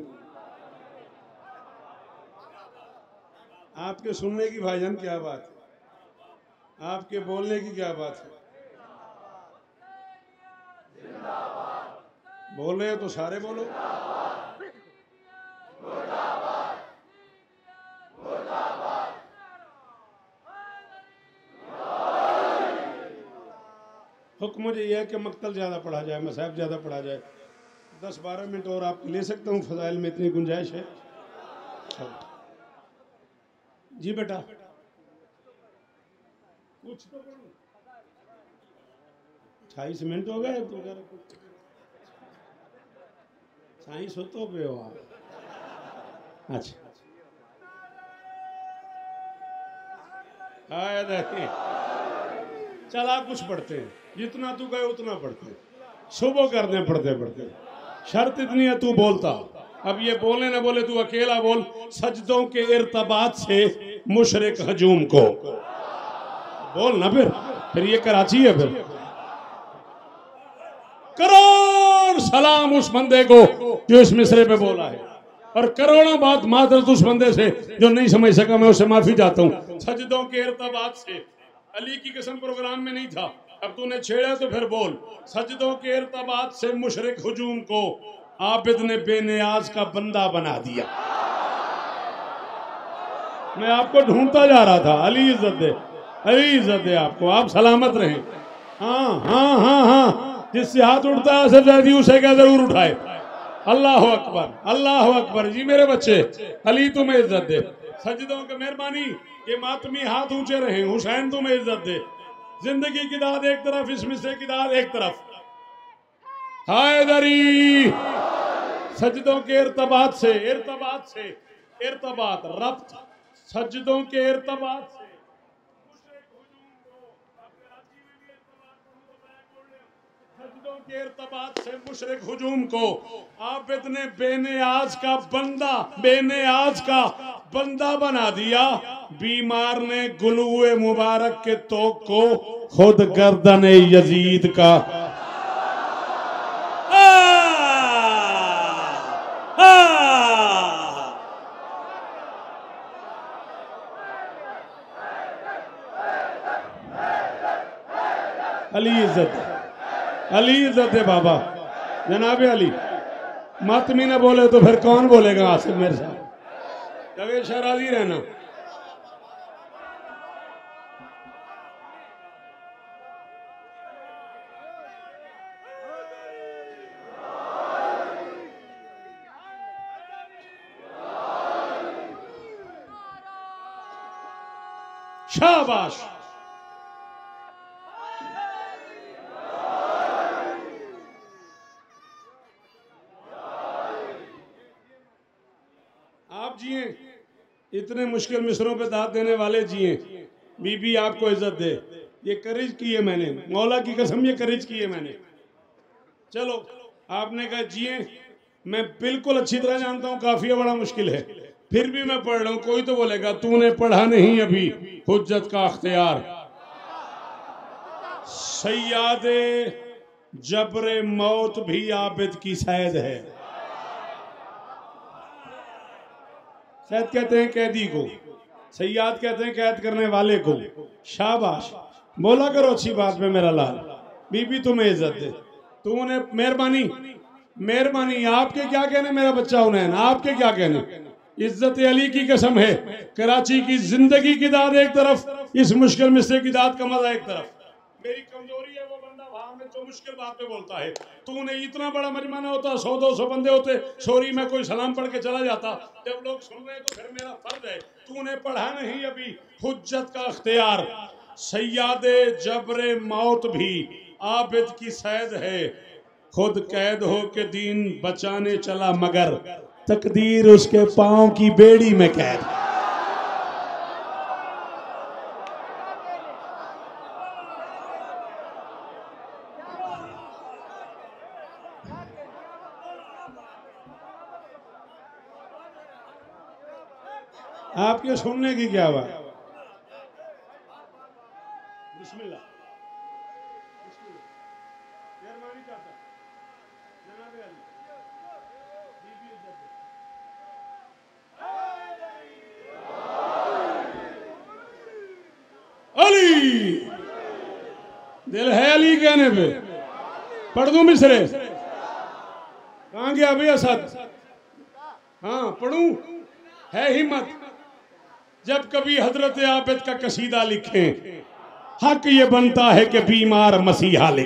आपके सुनने की भाईजान क्या बात है, आपके बोलने की क्या बात है। बोल रहे हो तो सारे बोलो। हुक्म मुझे यह है कि मक्तल ज्यादा पढ़ा जाए, मसाहब ज्यादा पढ़ा जाए। 10-12 मिनट और आप ले सकता हूँ, फजाइल में इतनी गुंजाइश है। जी बेटा कुछ तो 28 मिनट हो गए तो साइंस हो तो पे हो आप। अच्छा देखिए, चला कुछ पढ़ते हैं, जितना तू गए उतना पढ़ते हैं, सुबह करने पढ़ते पढ़ते। शर्त इतनी है तू बोलता। अब ये बोले ना बोले, तू अकेला बोल। सजदों के इर्तबात से मुशरिक हजूम को बोल ना, फिर ये कराची है। फिर करोड़ सलाम उस बंदे को जो इस मिसरे पे बोला है, और करोड़ों बात मादरत उस बंदे से जो नहीं समझ सका, मैं उससे माफी चाहता हूँ। सजदों के इर्तबात से, अली की कसम प्रोग्राम में नहीं था, अब तूने छेड़ा तो फिर बोल। सजदों के इर्तबात से मुशरिक हुजूम को आबिद ने बेनियाज का बंदा बना दिया। मैं आपको ढूंढता जा रहा था। अली इज्जत दे, अली इज्जत दे आपको, आप सलामत रहें। हाँ हाँ हाँ हाँ, जिससे हाथ उठता है असर उसे क्या जरूर उठाए। अल्लाह अकबर, अल्लाह अकबर। जी मेरे बच्चे, अली तुम्हें इज्जत दे। सजदों की मेहरबानी, ये मातमी हाथ ऊंचे रहे। हुसैन तुम्हें इज्जत दे। जिंदगी की दाद एक तरफ, इस मिसरे की दाद एक तरफ। हैदरी सजदों के इर्तबात से, इर्तबात से, इर्तबात रब्त, सजदों के इर्तबात से सजदों के इर्तबात से मुशरिक हुजूम को आबिद ने बेनियाज का बंदा, बेनियाज का बंदा बना दिया। बीमार ने गुलूए मुबारक के तोक को खुद गर्दन यजीद का। अली इज्जत, अली इज्जत है बाबा, जनाबे अली। मातमी ना बोले तो फिर कौन बोलेगा आसिफ मेरे साथ। हमेशा राजी रहना। शाबाश। आप जिए, इतने मुश्किल मिसरों पे दाद देने वाले जिए। बीबी आपको इज्जत दे। ये करिज की है मैंने, मौला की कसम, ये करिज की है मैंने। चलो आपने कहा जिए, मैं बिल्कुल अच्छी तरह जानता हूँ काफिया बड़ा मुश्किल है, फिर भी मैं पढ़ रहा हूं, कोई तो बोलेगा तूने पढ़ा नहीं अभी हुज्जत का अख्तियार। सैयादे जबरे मौत भी आबिद की सैद है। सैद कहते हैं कैदी को, सैयाद कहते हैं कैद करने वाले को। शाबाश, बोला करो अच्छी बात पे मेरा लाल। बीबी तुम्हें इज्जत दे, तूने मेहरबानी मेहरबानी। आपके क्या कहने मेरा बच्चा हुनैन, आपके क्या कहने। इज्जत अली की कसम है, कराची की जिंदगी की दाद एक तरफ, इस मुश्किल मिसरे की दाद का मजा एक तरफ। मेरी कमजोरी है वो बंदा वहां में जो मुश्किल बात पे बोलता है। तूने इतना बड़ा मजमा ना होता, 100-200 बंदे होते, सॉरी मैं कोई सलाम पढ़ के चला जाता। जब लोग सुन रहे हैं तो फिर मेरा फर्ज है। तूने पढ़ा नहीं अभी हुज्जत का अख्तियार। सैयादे जबरे मौत भी आबिद की सैद है। खुद कैद हो के दीन बचाने चला मगर तकदीर उसके पांव की बेड़ी में कैद। आपके सुनने की क्या बात। बिस्मिल्लाह, मेहरबानी चाहता जनाब अली। अली दिल है अली कहने पे। पढ़ दूं मिसरे, कहां गया अभी असद। हाँ पढ़ूं, है हिम्मत। जब कभी हजरत आबिद का कसीदा लिखें, हक ये बनता है कि बीमार मसीहा ले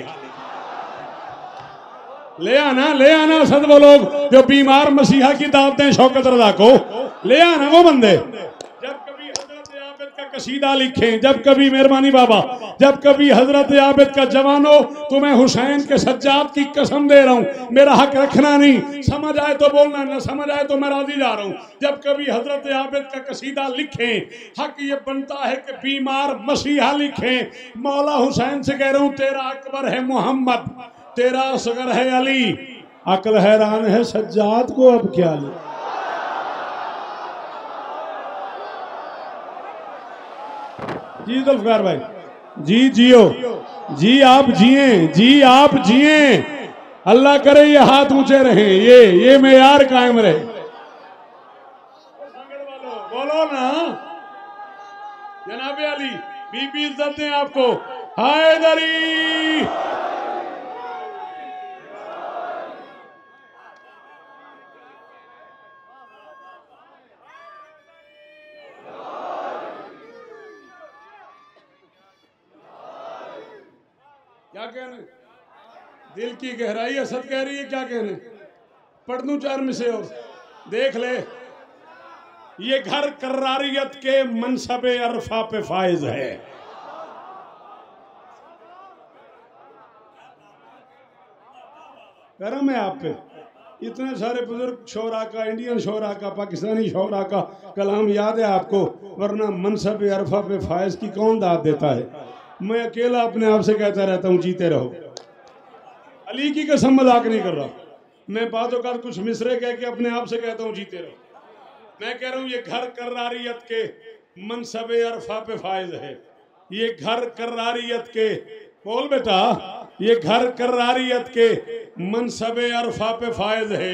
आना असद वो लोग जो बीमार मसीहा की दावत दें शौकत रजा को। ले आना वो बंदे। जब कभी हजरत आबिद का कसीदा लिखें, जब कभी, मेहरबानी बाबा, जब कभी हजरत आबिद का जवानो, तुम्हें हुसैन के सज्जाद की कसम दे रहा हूं, मेरा हक रखना नहीं। समझ आए तो बोलना, न समझ आए तो मैं राजी जा रहा हूं। जब कभी हजरत आबिद का कसीदा लिखें, हक ये बनता है कि बीमार मसीहा लिखें। मौला हुसैन से कह रहा हूं, तेरा अकबर है मोहम्मद, तेरा असगर है अली, अकल हैरान है सज्जाद को अब क्या ले। जी जुल्फकार भाई, जी जियो, जी आप जिए, जी आप जिए। अल्लाह करे ये हाथ ऊंचे रहे, ये मेयार कायम रहे। बोलो ना जनाबे अली, बीबी इज्जत दें आपको। हैदरी क्या कहने, दिल की गहराई असद कह रही है क्या कहने। पढ़ दूं 4 मिसे और देख ले। ये घर कर्रारियत के मनसबे अरफा पे फायज है। करम है आप पे, इतने सारे बुजुर्ग शोरा का, इंडियन शोरा का, पाकिस्तानी शोरा का कलाम याद है आपको, वरना मनसबे अरफा पे फायज की कौन दाद देता है। मैं अकेला अपने आप से कहता रहता हूं जीते रहो। अली की कसम मजाक नहीं कर रहा मैं, बातों का कुछ मिसरे कह के अपने आप से कहता हूं जीते रहो। मैं कह रहा हूं ये घर कर्रारियत के मनसबे अरफा पे फायज है। ये घर कर्रारियत के, बोल बेटा, ये घर कर्रारियत के मनसबे अरफा पे फायज है।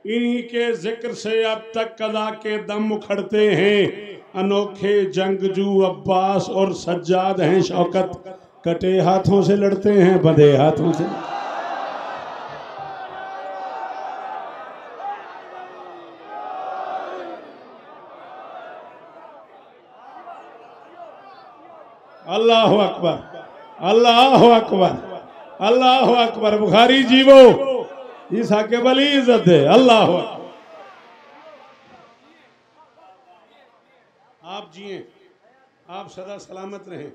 इन्हीं के जिक्र से अब तक कदा के दम उखड़ते हैं। अनोखे जंगजू अब्बास और सज्जाद हैं शौकत, कटे हाथों से लड़ते हैं बंधे हाथों से। अल्लाह अकबर, अल्लाह अकबर, अल्लाह अकबर। बुखारी जीवो, इस हक बली इज्जत है। अल्लाह अकबर। आप जिए, आप सदा सलामत रहें।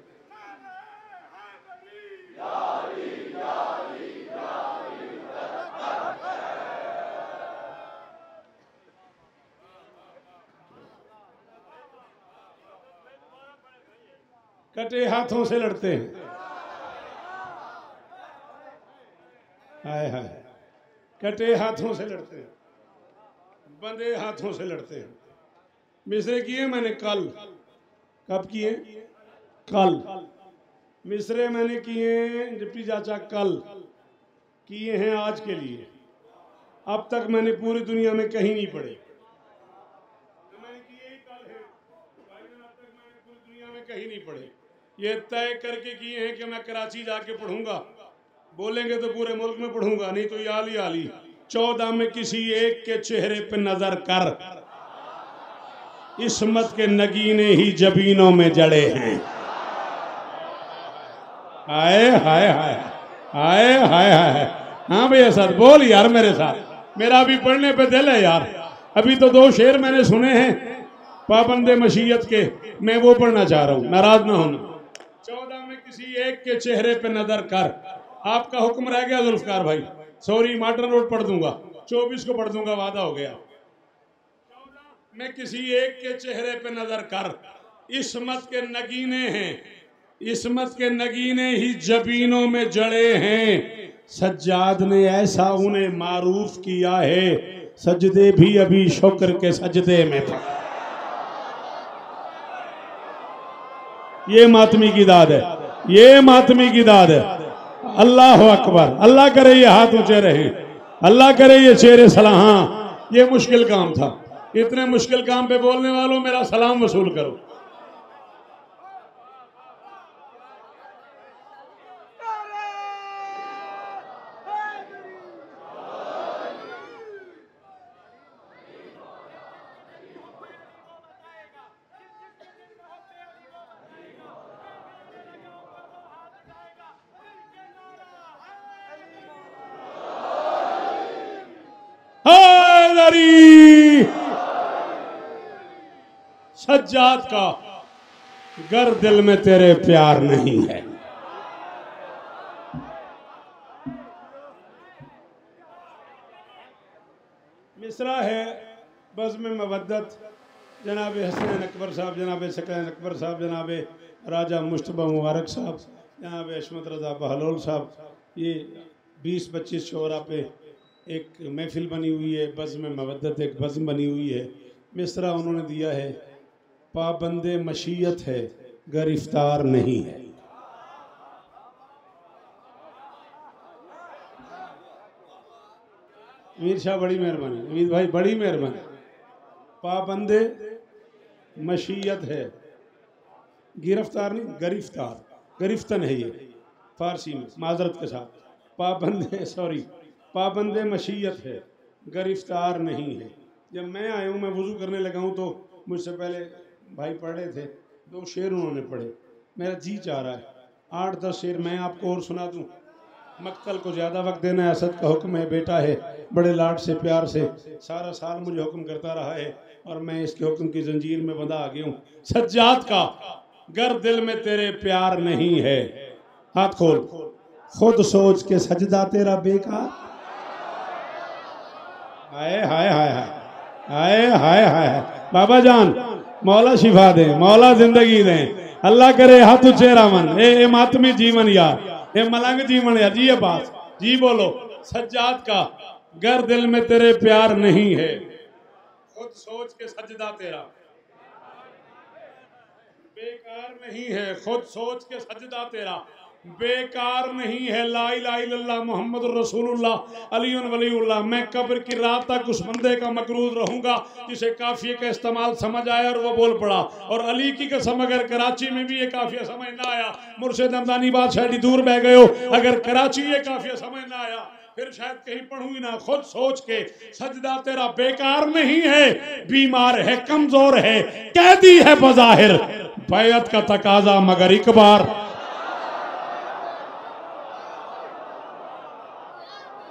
कटे हाथों से लड़ते हैं, हाय हाय, कटे हाथों से लड़ते हैं, बंधे हाथों से लड़ते हैं। मिसरे किए मैंने कल। कब किए? कल। मिसरे मैंने किए डिप्टी चाचा कल, किए हैं आज के लिए। अब तक मैंने पूरी दुनिया में कहीं नहीं पढ़े। मैंने किए ही कल है भाईजान, अब तक मैंने पूरी दुनिया में कहीं नहीं पढ़े। ये तय करके किए हैं कि मैं कराची जाके पढ़ूंगा, बोलेंगे तो पूरे मुल्क में पढ़ूंगा, नहीं तो याली आली। 14 में किसी एक के चेहरे पे नजर कर, इस्मत के नगीने ही जबीनों में जड़े हैं। हाय हाय हाय हाय हाय हाय। हाँ भैया सर बोल यार मेरे साथ, मेरा अभी पढ़ने पे दिल है यार। अभी तो 2 शेर मैंने सुने हैं पाबंदे मशीयत के, मैं वो पढ़ना चाह रहा हूँ, नाराज ना होना। 14 में किसी एक के चेहरे पे नजर कर, आपका हुक्म रह गया जुल्फकार भाई, सॉरी मार्टन रोड पढ़ दूंगा, 24 को पढ़ दूंगा, वादा हो गया। 14 में किसी एक के चेहरे पे नजर कर, इस्मत के नगीने हैं, इस्मत के नगीने ही जबीनों में जड़े हैं। सज्जाद ने ऐसा उन्हें मारूफ किया है, सजदे भी अभी शुक्र के सजदे में पड़े। ये मातमी की दाद है, ये मातमी की दाद है। अल्लाह अकबर। अल्लाह करे ये हाथ ऊंचे रहे, अल्लाह करे ये चेहरे सलाहा। ये मुश्किल काम था, इतने मुश्किल काम पे बोलने वालों मेरा सलाम वसूल करो। सज्जाद का गर दिल में तेरे प्यार नहीं है। मिसरा है बज़्म में मवद्दत, जनाब हसन अकबर साहब, जनाब सकैन अकबर साहब, जनाब राजा मुश्तबा मुबारक साहब, जनाब अशमत रजा बहलोल साहब। ये 20-25 शोरा पे एक महफिल बनी हुई है, बज़्म में मवद्दत एक बज़्म बनी हुई है। मिसरा उन्होंने दिया है, पाबंदे मशीयत है गिरफ्तार नहीं है। मीर शाह बड़ी मेहरबानी, अमीर भाई बड़ी मेहरबानी। पाबंदे मशीयत है, गिरफ्तार नहीं, गिरफ्तार, गिरफ्तन है ये फारसी में, माजरत के साथ। पाबंदे सॉरी पाबंदे मशीयत है गिरफ्तार नहीं है। जब मैं आया हूँ, मैं वुजू करने लगा हूँ तो मुझसे पहले भाई पढ़ रहे थे, 2 शेर उन्होंने पढ़े, मेरा जी चाह रहा है 8-10 शेर मैं आपको और सुना दूं। मक्तल को ज़्यादा वक्त देना असद का हुक्म है, बेटा है, बड़े लाड से प्यार से सारा साल मुझे हुक्म करता रहा है और मैं इसके हुक्म की जंजीर में बंधा आ गया हूँ। सज्जाद का गर दिल में तेरे प्यार नहीं है, हाथ खोल, खुद सोच के सजदा तेरा बेकार। हाय हाय हाय हाय हाय हाय। बाबा जान मौला शिफा दे, मौला जिंदगी दे, अल्लाह करे हाथ चेहरा मन। ए मातमी जीवन यार, ए मलंग जीवन यार जी। ये बात जी बोलो, सज्जाद का गर दिल में तेरे प्यार नहीं है, खुद सोच के सजदा तेरा बेकार नहीं है, खुद सोच के सजदा तेरा बेकार नहीं है। ला इलाहा इल्लल्लाह मोहम्मद रसूलुल्लाह अलीउन वलीउल्लाह। मैं कब्र की रात तक उस बंदे का मकरूज रहूंगा जिसे काफिये का इस्तेमाल समझ आया और वो बोल पड़ा। और अली की कसम अगर कराची में भी ये काफिया समझ ना आया, मुर्शिद हमदानी बादशाह दूर बह गए हो, अगर कराची ये काफिया समझ ना आया फिर शायद कहीं पढ़ूं ही ना। खुद सोच के सजदा तेरा बेकार नहीं है, बीमार है, कमजोर है, कैदी है बज़ाहिर, बैअत का तकाजा मगर एक बार।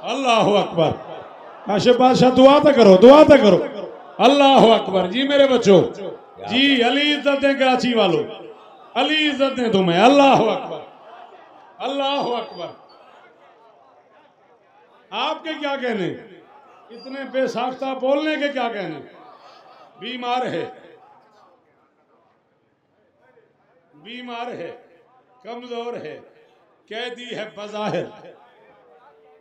अल्लाह अकबर। आशिफ बादशाह दुआ तो करो, दुआ तो करो। अल्लाह अकबर जी मेरे बच्चों जी, अली इज्जत दें कराची वालों, अली इज्जत दें तुम्हें। अल्लाह अकबर, अल्लाह अकबर। आपके क्या कहने, इतने बेसाख्ता बोलने के क्या कहने। बीमार है, बीमार है, कमजोर है, कैदी है बज़ाहिर,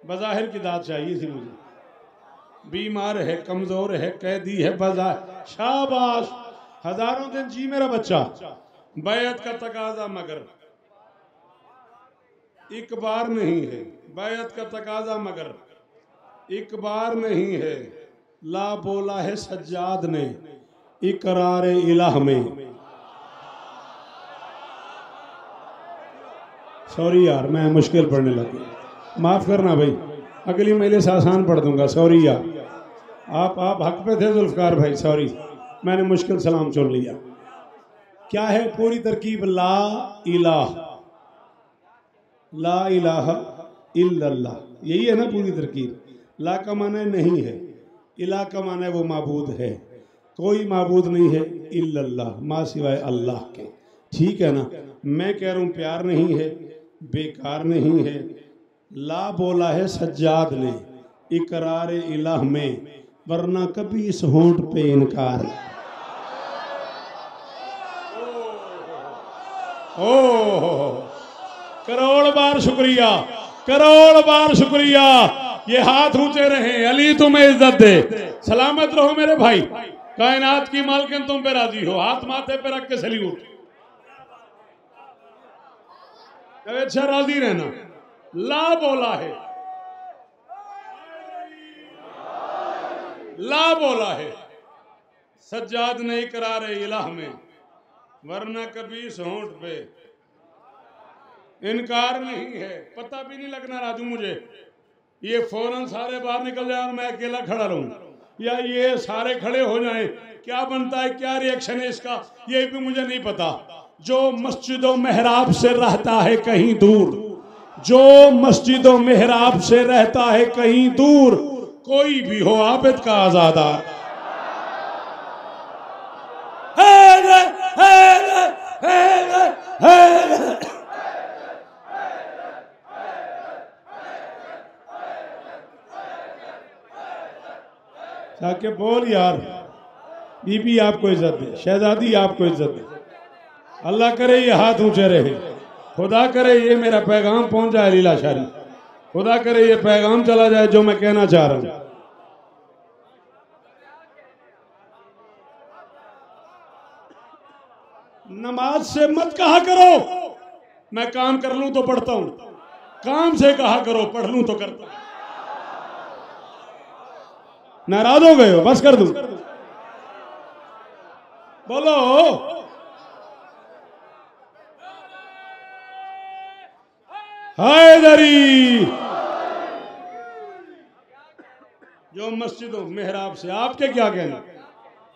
बज़ाहिर की दाद चाहिए थी मुझे। बीमार है, कमजोर है, कैदी है बज़ाहिर। शाबाश, हजारों दिन जी मेरा बच्चा, बैत का तकाजा मगर एक बार नहीं है, बैत का तकाजा मगर एक बार नहीं है, ला बोला है सज्जाद ने इकरार इलाह में। सॉरी यार, मैं मुश्किल पढ़ने लगा, माफ करना भाई, अगली महीने से आसान पढ़ दूंगा। सॉरी यार, आप हक पे थे जुल्फकार भाई, सॉरी, मैंने मुश्किल सलाम चुन लिया। क्या है पूरी तरकीब? ला इलाहा इल्लल्लाह, यही है ना पूरी तरकीब। ला का माने नहीं है, इला का माने वो माबूद है, कोई माबूद नहीं है इल्लल्लाह, माँ सिवाय अल्लाह के। ठीक है ना? मैं कह रहा हूँ प्यार नहीं है, बेकार नहीं है। ला बोला है सज्जाद ने इकरार इलाह में, वरना कभी इस होंठ पे इनकार। करोड़ बार शुक्रिया, करोड़ बार शुक्रिया। ये हाथ ऊंचे रहे, अली तुम्हें इज्जत दे, सलामत रहो मेरे भाई। कायनात की मालकिन तुम पे राजी हो, हाथ माथे पे रख के सल्यूट। अच्छा राजी रहना। ला बोला है, ला बोला है सज्जाद ने इकरार इलाह में, वरना कभी इस होंठ पे इनकार नहीं है। पता भी नहीं लगना राजू मुझे, ये फौरन सारे बाहर निकल जाए और मैं अकेला खड़ा रहूं, या ये सारे खड़े हो जाएं, क्या बनता है, क्या रिएक्शन है इसका, ये भी मुझे नहीं पता। जो मस्जिदों मेहराब से रहता है कहीं दूर, जो मस्जिदों मेहराब से रहता है कहीं दूर, कोई भी हो आबिद का आजादार। ताकि बोल यार, बीबी आपको इज्जत दे, शहजादी आपको इज्जत दे। अल्लाह करे ये हाथ ऊंचे रहे, खुदा करे ये मेरा पैगाम पहुंच जाए लीला शारी, खुदा करे ये पैगाम चला जाए जो मैं कहना चाह रहा हूं। नमाज से मत कहा करो मैं काम कर लूं तो पढ़ता हूं, काम से कहा करो पढ़ लूं तो करता हूं। नाराज हो गए हो? बस कर दूं? बोलो। हैदरी। जो मस्जिदों मेहराब से, आपके क्या कहना,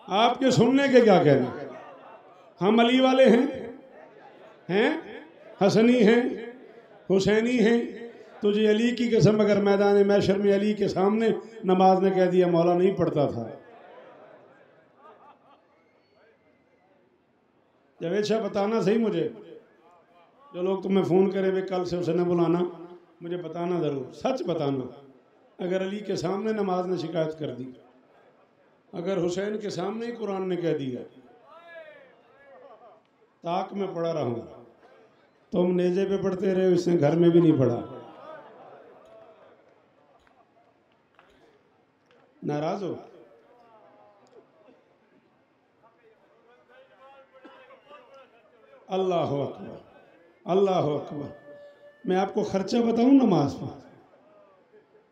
आपके सुनने के क्या कहना? हम अली वाले हैं, हसनी हैं, हुसैनी हैं। तुझे अली की कसम, अगर मैदान मैशर में अली के सामने नमाज ने कह दिया मौला नहीं पढ़ता था, जावेद शाह बताना सही मुझे, जो लोग तुम्हें फ़ोन करें वे कल से उसे न बुलाना, मुझे बताना ज़रूर, सच बताना। अगर अली के सामने नमाज ने शिकायत कर दी, अगर हुसैन के सामने ही कुरान ने कह दिया ताक में पड़ा रहूं, तुम नेजे पे पढ़ते रहे, इसने घर में भी नहीं पढ़ा। नाराज हो? अल्लाह अकबर, अल्लाह अकबर। मैं आपको खर्चा बताऊं नमाज पर।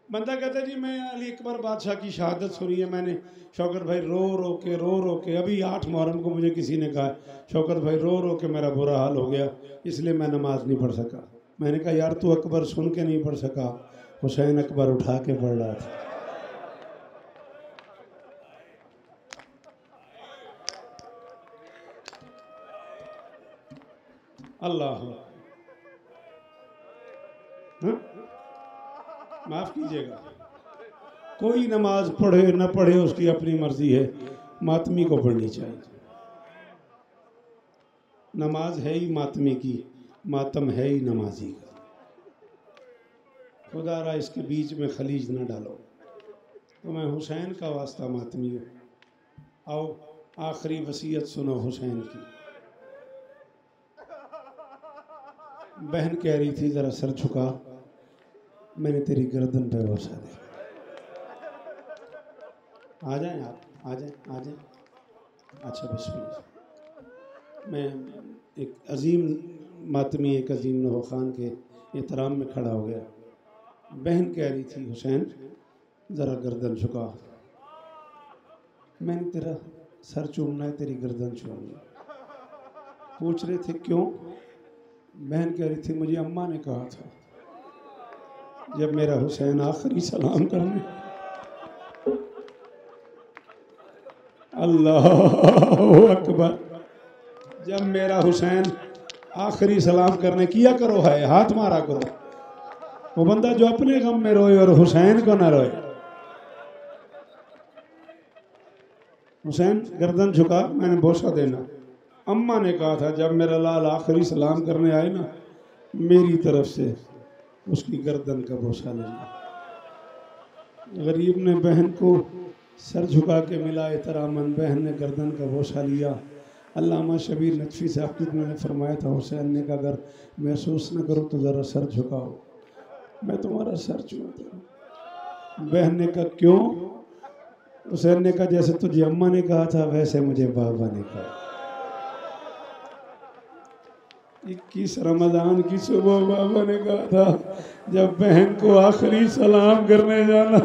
बंदा कहता है जी मैं अली अकबर बादशाह की शहादत सुनी है मैंने, शौकत भाई रो रो के अभी 8 मुहर्रम को मुझे किसी ने कहा शौकत भाई रो के मेरा बुरा हाल हो गया, इसलिए मैं नमाज नहीं पढ़ सका। मैंने कहा यार तू अकबर सुन के नहीं पढ़ सका, हुसैन अकबर उठा के पढ़ रहा था। अल्लाह माफ कीजिएगा, कोई नमाज पढ़े न पढ़े उसकी अपनी मर्जी है, मातमी को पढ़नी चाहिए। नमाज है ही मातमी की, मातम है ही नमाजी का। खुदा रा इसके बीच में खलीज न डालो। तो मैं हुसैन का वास्ता मातमी हूँ। आओ आखिरी वसीयत सुनो हुसैन की। बहन कह रही थी जरा सर झुका, मैंने तेरी गर्दन पे भरोसा दिया। आ जाए आप, आ जाए, आ जाए, अच्छा बिस्मिल्लाह। मैं एक अजीम मातमी, एक अजीम नहो खान के एहतराम में खड़ा हो गया। बहन कह रही थी, हुसैन ज़रा गर्दन झुका। मैंने तेरा सर चूमना है, तेरी गर्दन चूमनी। पूछ रहे थे क्यों? बहन कह रही थी, मुझे अम्मा ने कहा था जब मेरा हुसैन आखिरी सलाम करने, अल्लाह अकबर, जब मेरा हुसैन आखिरी सलाम करने किया करो है, हाथ मारा करो। वो बंदा जो अपने गम में रोए और हुसैन को ना रोए। हुसैन गर्दन झुका, मैंने बोसा देना। अम्मा ने कहा था जब मेरा लाल आखिरी सलाम करने आए ना, मेरी तरफ से उसकी गर्दन का बोसा लेना। गरीब ने बहन को सर झुका के मिला एहतरामन, बहन ने गर्दन का बोसा लिया। अल्लामा शबीर नकवी साहब ने फरमाया था, हुसैन ने कहा अगर महसूस न करो तो ज़रा सर झुकाओ, मैं तुम्हारा सर चूमता हूँ। बहन ने कहा क्यों? हुसैन ने कहा जैसे तुझे अम्मा ने कहा था वैसे मुझे बाबा ने कहा। 21 रमज़ान की सुबह बाबा ने कहा था जब बहन को आखिरी सलाम करने जाना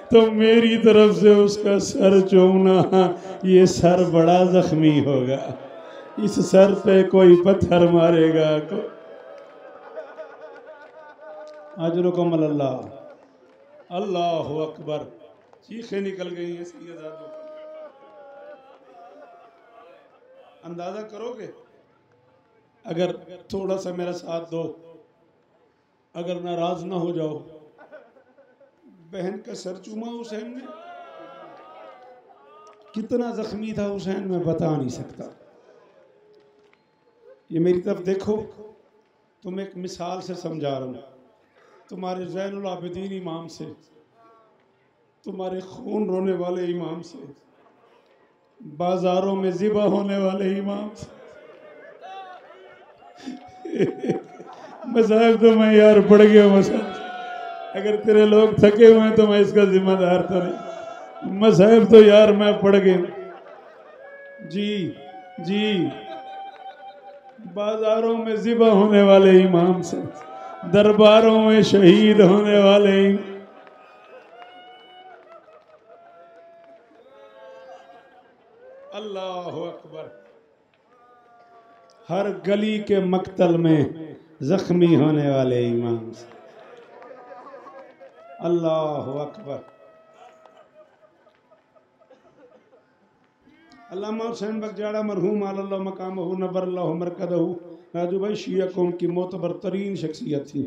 तो मेरी तरफ से उसका सर चूमना, ये सर बड़ा जख्मी होगा, इस सर पे कोई पत्थर मारेगा। अजरुकुम अल्लाह। अल्लाहु अकबर। चीखें निकल गई हैं सैयदादों। अंदाजा करोगे? अगर थोड़ा सा मेरा साथ दो, अगर नाराज ना हो जाओ। बहन का सर चूमा हुसैन ने, कितना जख्मी था हुसैन मैं बता नहीं सकता। ये मेरी तरफ देखो, तुम एक मिसाल से समझा रहा हूं। तुम्हारे ज़ैनुल आबिदीन इमाम से, तुम्हारे खून रोने वाले इमाम से, बाजारों में ज़िबा होने वाले इमाम से। मसाहब तो मैं यार पड़ गया मसाहब, अगर तेरे लोग थके हुए हैं तो मैं इसका जिम्मेदार तो नहीं। मसाहब तो यार मैं पड़ गया। जी जी, बाजारों में ज़िबा होने वाले इमाम से, दरबारों में शहीद होने वाले अल्लाह अकबर। हर गली के मक्तल में जख्मी होने वाले इमाम से, अल्लाह अकबर। अल्लामा हुसैन बगजाड़ा मरहूम अल्लाह मकामहू नब्बरल्लाहु मरकदहू राजू भाई शिया कौम की मोतबर तरीन शख्सियत थी।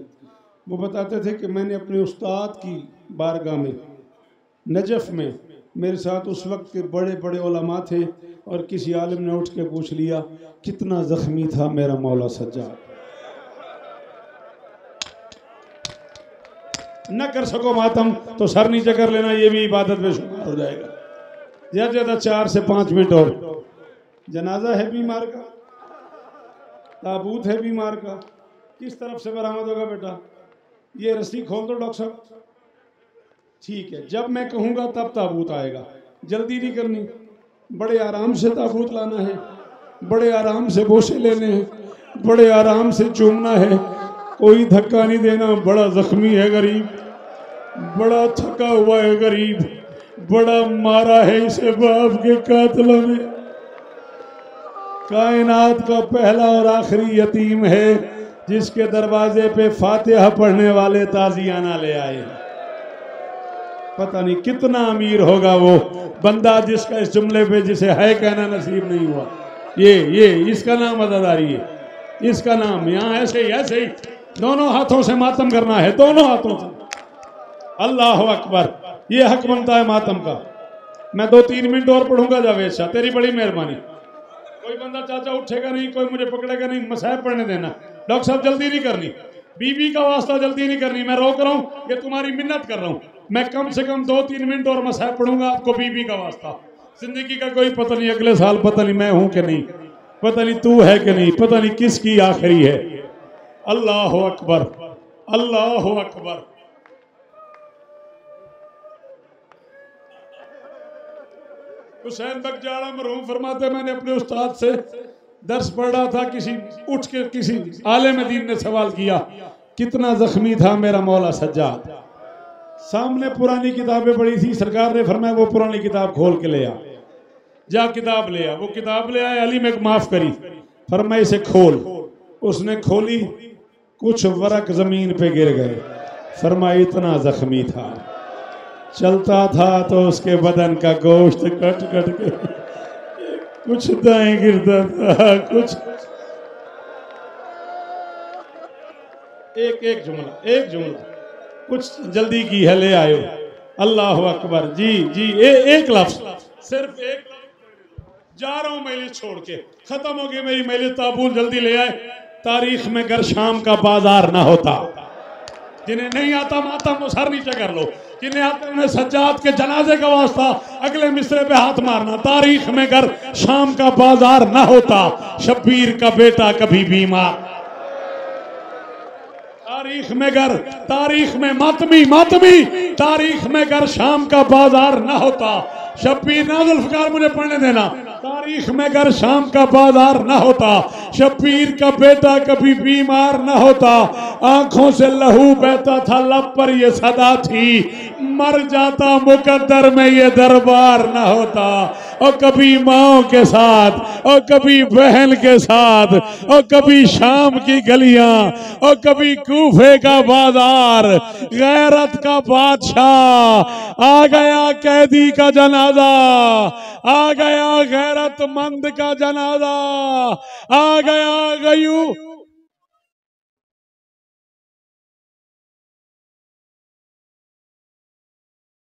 वो बताते थे कि मैंने अपने उस्ताद की बारगाह में नजफ में, मेरे साथ उस वक्त के बड़े बड़े उलमा थे, और किसी आलिम ने उठ के पूछ लिया कितना जख्मी था मेरा मौला सज्जाद। न कर सको मातम तो सर नीचे कर लेना, ये भी इबादत में शुमार हो जाएगा। ज्यादा ज्यादा 4 से 5 मिनट और। जनाजा है बीमार का, ताबूत है बीमार का, किस तरफ से बरामद होगा बेटा? ये रस्सी खोल दो डॉक्टर साहब। ठीक है, जब मैं कहूँगा तब ताबूत आएगा, जल्दी नहीं करनी। बड़े आराम से ताबूत लाना है, बड़े आराम से बोसे लेने हैं, बड़े आराम से चूमना है, कोई धक्का नहीं देना। बड़ा जख्मी है गरीब, बड़ा थका हुआ है गरीब, बड़ा मारा है इसे बाप के कातलों ने। कायनात का पहला और आखिरी यतीम है जिसके दरवाजे पे फातिहा पढ़ने वाले ताजियाना ले आए। पता नहीं कितना अमीर होगा वो बंदा जिसका इस जुमले पे जिसे है कहना नसीब नहीं हुआ। ये इसका नाम अज़ादारी है, इसका नाम। यहाँ ऐसे ही दोनों हाथों से मातम करना है, दोनों हाथों से। अल्लाह अकबर। ये हक बनता है मातम का। मैं 2-3 मिनट और पढ़ूंगा जावेद शाह, तेरी बड़ी मेहरबानी। कोई बंदा चाचा उठेगा नहीं, कोई मुझे पकड़ेगा नहीं, मसाहब पढ़ने देना। डॉक्टर साहब जल्दी नहीं करनी, बीबी का वास्ता जल्दी नहीं करनी। मैं रोक रहा हूँ, ये तुम्हारी मिन्नत कर रहा हूँ। मैं कम से कम 2-3 मिनट और मसाहब पढ़ूंगा आपको, बीबी का वास्ता। जिंदगी का कोई पता नहीं, अगले साल पता नहीं मैं हूं कि नहीं, पता नहीं तू है कि नहीं, पता नहीं किसकी आखिरी है। अल्लाह अकबर, अल्लाह अकबर। हुसैन बगजाड़ा मरहूम फरमाते मैंने अपने उस्ताद से दर्स पढ़ रहा था, उठ के किसी आलिम दीन ने सवाल किया कितना जख्मी था मेरा मौला सज्जाद। सामने पुरानी किताबें पड़ी थी, सरकार ने फरमाया वो पुरानी किताब खोल के ले आ, जा किताब ले आ। वो किताब ले आए, अली में माफ करी, फरमाया इसे खोल। उसने खोली, कुछ वरक जमीन पे गिर गए। फरमाया इतना जख्मी था, चलता था तो उसके बदन का गोश्त कट कट के कुछ दाएं गिरता था, कुछ एक जुमला कुछ जल्दी की है, ले आयो। अल्लाह अकबर। जी जी, एक लफ्ज, सिर्फ एक लफ्ज। जा रहा हूं मजलिस छोड़ के, खत्म हो गई मेरी मजलिस, ताबूल जल्दी ले आए। तारीख में अगर शाम का बाजार ना होता, जिन्हें नहीं आता मातम वो सर नीचे कर लो, जिन्हें आते उन्हें सज्जाद के जनाजे का वास्ता अगले मिसरे पे हाथ मारना। तारीख में अगर शाम का बाजार ना होता, शब्बीर का बेटा कभी बीमार। तारीख में मातमी तारीख में अगर शाम का बाजार ना होता, शब्बीर ना जुल्फकार मुझे पढ़ने देना। तारीख में अगर शाम का बाजार ना होता, शब्बीर का बेटा कभी बीमार ना होता। आंखों से लहू बहता था, लब पर ये सदा थी, मर जाता मुकद्दर में ये दरबार ना होता। और कभी माओ के साथ, और कभी बहन के साथ, और कभी शाम की गलियां, और कभी कूफे का बाजार। गैरत का बादशाह आ गया, कैदी का जनाजा आ गया, गैरतमंद का जनाजा आ गया। गयू